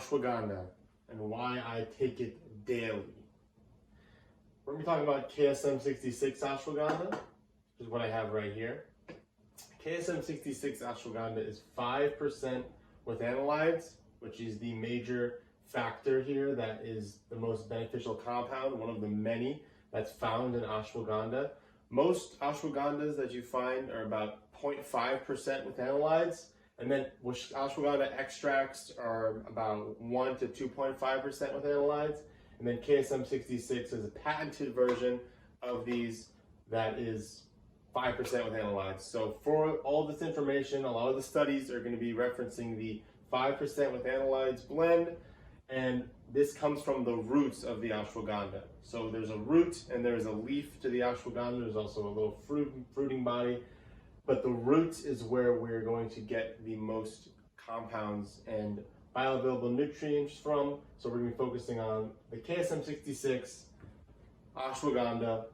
ashwagandha and why I take it daily. We're going to be talking about KSM-66 ashwagandha, which is what I have right here. KSM-66 ashwagandha is 5% with analytes, which is the major factor here that is the most beneficial compound, one of the many that's found in ashwagandha. Most ashwagandhas that you find are about 0.5% with analytes, and then ashwagandha extracts are about 1 to 2.5% with analytes, and then KSM-66 is a patented version of these that is 5% with analytes. So for all this information, a lot of the studies are going to be referencing the 5% with analytes blend, and this comes from the roots of the ashwagandha. So there's a root and there's a leaf to the ashwagandha. There's also a little fruiting body, but the root is where we're going to get the most compounds and bioavailable nutrients from. So we're going to be focusing on the KSM-66 ashwagandha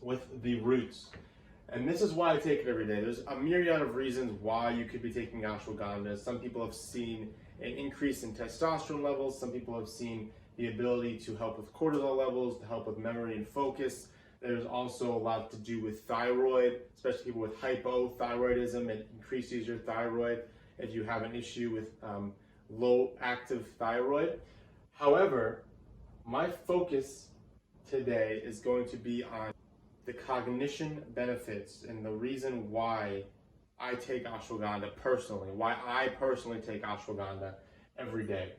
with the roots. And this is why I take it every day. There's a myriad of reasons why you could be taking ashwagandha. Some people have seen an increase in testosterone levels. Some people have seen the ability to help with cortisol levels, to help with memory and focus. There's also a lot to do with thyroid, especially people with hypothyroidism. It increases your thyroid if you have an issue with low active thyroid. However, my focus today is going to be on the cognition benefits and the reason why I take ashwagandha personally, why I personally take ashwagandha every day.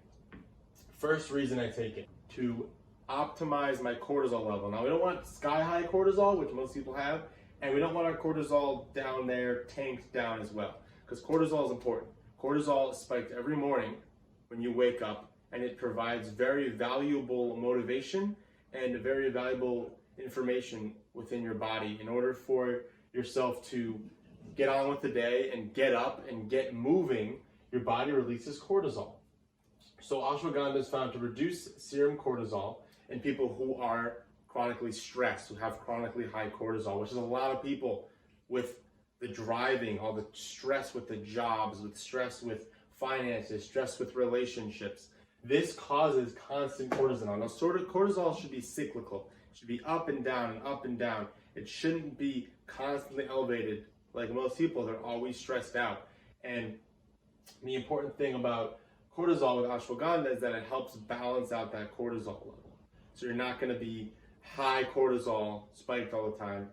First reason I take it, to optimize my cortisol level. Now, we don't want sky high cortisol, which most people have, and we don't want our cortisol down there, tanked down as well, because cortisol is important. Cortisol is spiked every morning when you wake up, and it provides very valuable motivation and very valuable information within your body in order for yourself to get on with the day and get up and get moving. Your body releases cortisol. So ashwagandha is found to reduce serum cortisol in people who are chronically stressed, who have chronically high cortisol, which is a lot of people with the driving, all the stress with the jobs, with stress with finances, stress with relationships. This causes constant cortisol. Now, sort of cortisol should be cyclical. It should be up and down and up and down. It shouldn't be constantly elevated like most people. They're always stressed out. And the important thing about cortisol with ashwagandha is that it helps balance out that cortisol level. So you're not going to be high cortisol spiked all the time.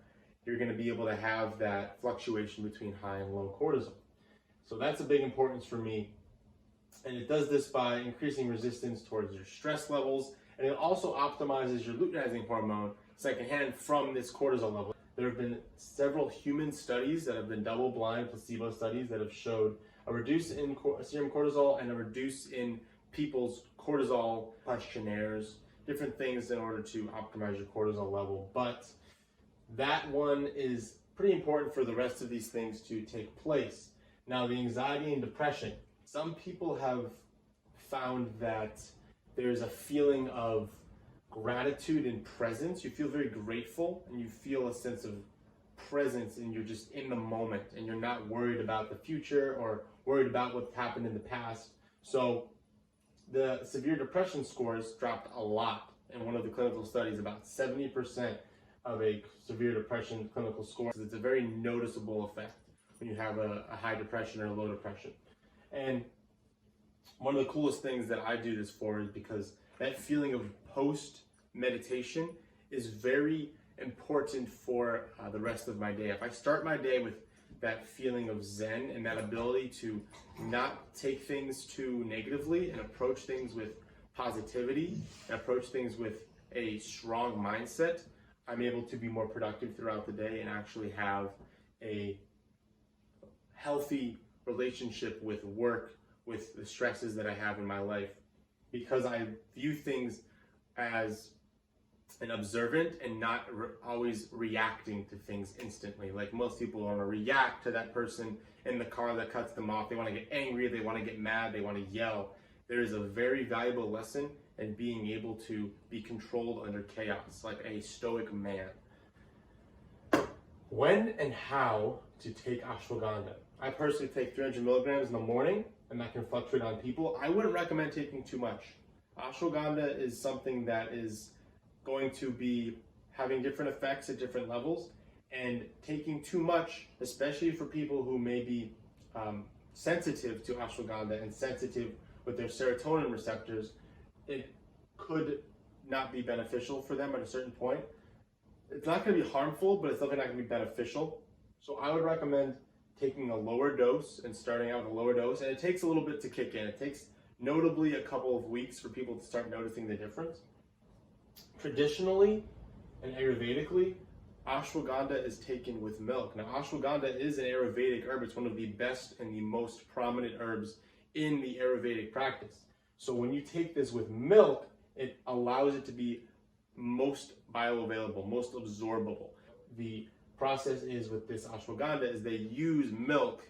You're going to be able to have that fluctuation between high and low cortisol. So that's a big importance for me. And it does this by increasing resistance towards your stress levels. And it also optimizes your luteinizing hormone secondhand from this cortisol level. There have been several human studies that have been double-blind placebo studies that have showed a reduce in serum cortisol and a reduce in people's cortisol questionnaires, different things in order to optimize your cortisol level. But that one is pretty important for the rest of these things to take place. Now, the anxiety and depression. Some people have found that there's a feeling of gratitude and presence. You feel very grateful and you feel a sense of presence and you're just in the moment and you're not worried about the future or worried about what's happened in the past. So the severe depression scores dropped a lot in one of the clinical studies, about 70% of a severe depression clinical score. It's a very noticeable effect when you have a high depression or a low depression. And one of the coolest things that I do this for is because that feeling of post-meditation is very important for the rest of my day. If I start my day with that feeling of zen and that ability to not take things too negatively and approach things with positivity and approach things with a strong mindset, I'm able to be more productive throughout the day and actually have a healthy relationship with work, with the stresses that I have in my life, because I view things as an observant and not always reacting to things instantly. Like most people want to react to that person in the car that cuts them off. They want to get angry, they want to get mad, they want to yell. There is a very valuable lesson in being able to be controlled under chaos, like a stoic man. When and how to take ashwagandha. I personally take 300 milligrams in the morning and that can fluctuate on people. I wouldn't recommend taking too much. Ashwagandha is something that is going to be having different effects at different levels, and taking too much, especially for people who may be sensitive to ashwagandha and sensitive with their serotonin receptors, it could not be beneficial for them at a certain point. It's not going to be harmful, but it's definitely not going to be beneficial. So I would recommend taking a lower dose and starting out with a lower dose, and it takes a little bit to kick in. It takes notably a couple of weeks for people to start noticing the difference. Traditionally and Ayurvedically, ashwagandha is taken with milk. Now, ashwagandha is an Ayurvedic herb. It's one of the best and the most prominent herbs in the Ayurvedic practice. So when you take this with milk, it allows it to be most bioavailable, most absorbable. The process is with this ashwagandha is they use milk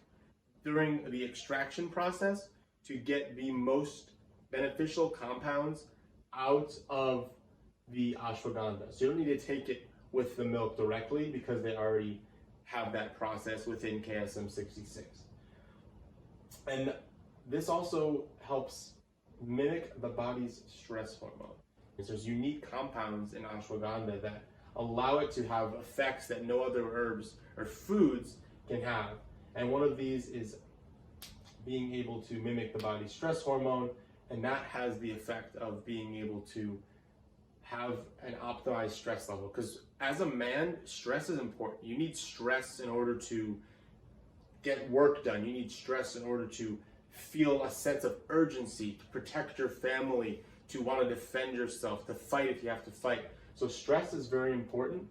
during the extraction process to get the most beneficial compounds out of the ashwagandha. So you don't need to take it with the milk directly because they already have that process within KSM 66. And this also helps mimic the body's stress hormone. There's unique compounds in ashwagandha that allow it to have effects that no other herbs or foods can have. And one of these is being able to mimic the body's stress hormone, and that has the effect of being able to have an optimized stress level. Because as a man, stress is important. You need stress in order to get work done. You need stress in order to feel a sense of urgency, to protect your family, to want to defend yourself, to fight if you have to fight. So stress is very important,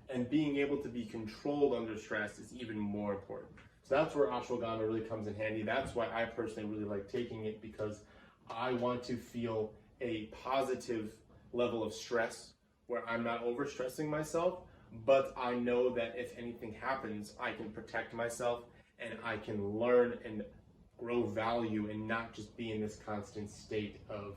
and being able to be controlled under stress is even more important. So that's where ashwagandha really comes in handy. That's why I personally really like taking it, because I want to feel a positive level of stress where I'm not overstressing myself, but I know that if anything happens, I can protect myself and I can learn and grow value and not just be in this constant state of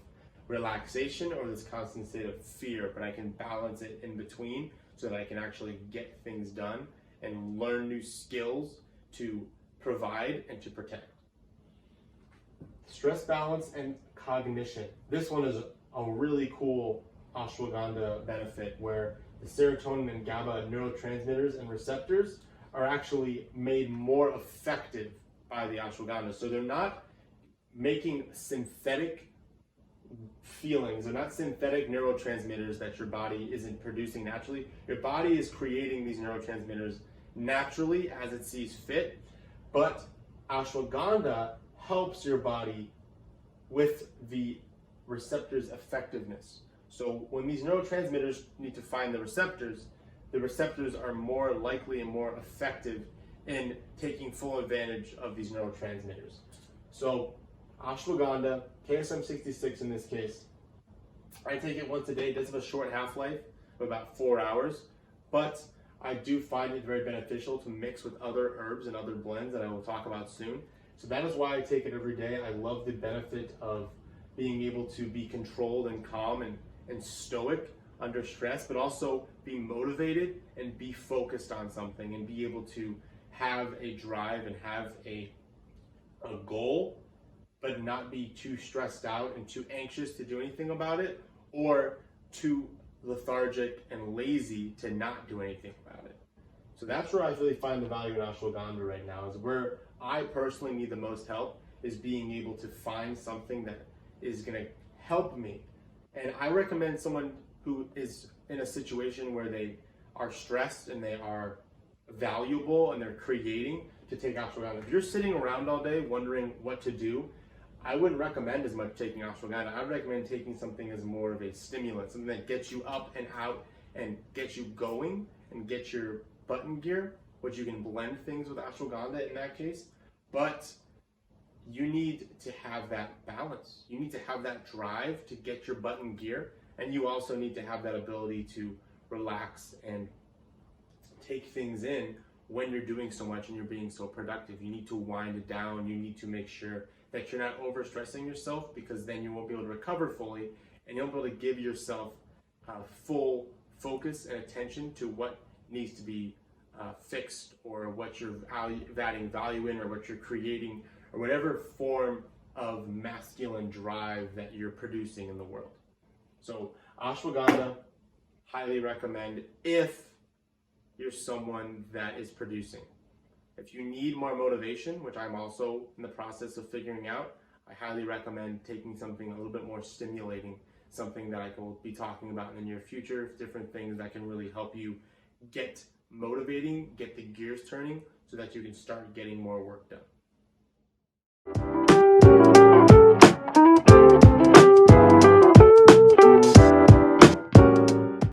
relaxation or this constant state of fear, but I can balance it in between so that I can actually get things done and learn new skills to provide and to protect. Stress balance and cognition. This one is a really cool ashwagandha benefit where the serotonin and GABA neurotransmitters and receptors are actually made more effective by the ashwagandha. So they're not making synthetic feelings, they're not synthetic neurotransmitters that your body isn't producing naturally. Your body is creating these neurotransmitters naturally as it sees fit, but ashwagandha helps your body with the receptors' effectiveness. So when these neurotransmitters need to find the receptors are more likely and more effective in taking full advantage of these neurotransmitters. So ashwagandha, KSM 66 in this case, I take it once a day. It does have a short half-life of about 4 hours, but I do find it very beneficial to mix with other herbs and other blends that I will talk about soon. So that is why I take it every day. I love the benefit of being able to be controlled and calm and stoic under stress, but also be motivated and be focused on something and be able to have a drive and have a goal, but not be too stressed out and too anxious to do anything about it, or too lethargic and lazy to not do anything about it. So that's where I really find the value in ashwagandha right now, is where I personally need the most help, is being able to find something that is going to help me. And I recommend someone who is in a situation where they are stressed and they are valuable and they're creating, to take ashwagandha. If you're sitting around all day wondering what to do, I wouldn't recommend as much taking ashwagandha. I would recommend taking something as more of a stimulant, something that gets you up and out and gets you going and gets your butt in gear, which you can blend things with ashwagandha in that case. But you need to have that balance. You need to have that drive to get your butt in gear, and you also need to have that ability to relax and take things in when you're doing so much and you're being so productive. You need to wind it down. You need to make sure that you're not overstressing yourself, because then you won't be able to recover fully and you won't be able to give yourself full focus and attention to what needs to be fixed, or what you're adding value in, or what you're creating, or whatever form of masculine drive that you're producing in the world. So ashwagandha, highly recommend if you're someone that is producing. If you need more motivation, which I'm also in the process of figuring out, I highly recommend taking something a little bit more stimulating, something that I will be talking about in the near future, different things that can really help you get motivating, get the gears turning so that you can start getting more work done.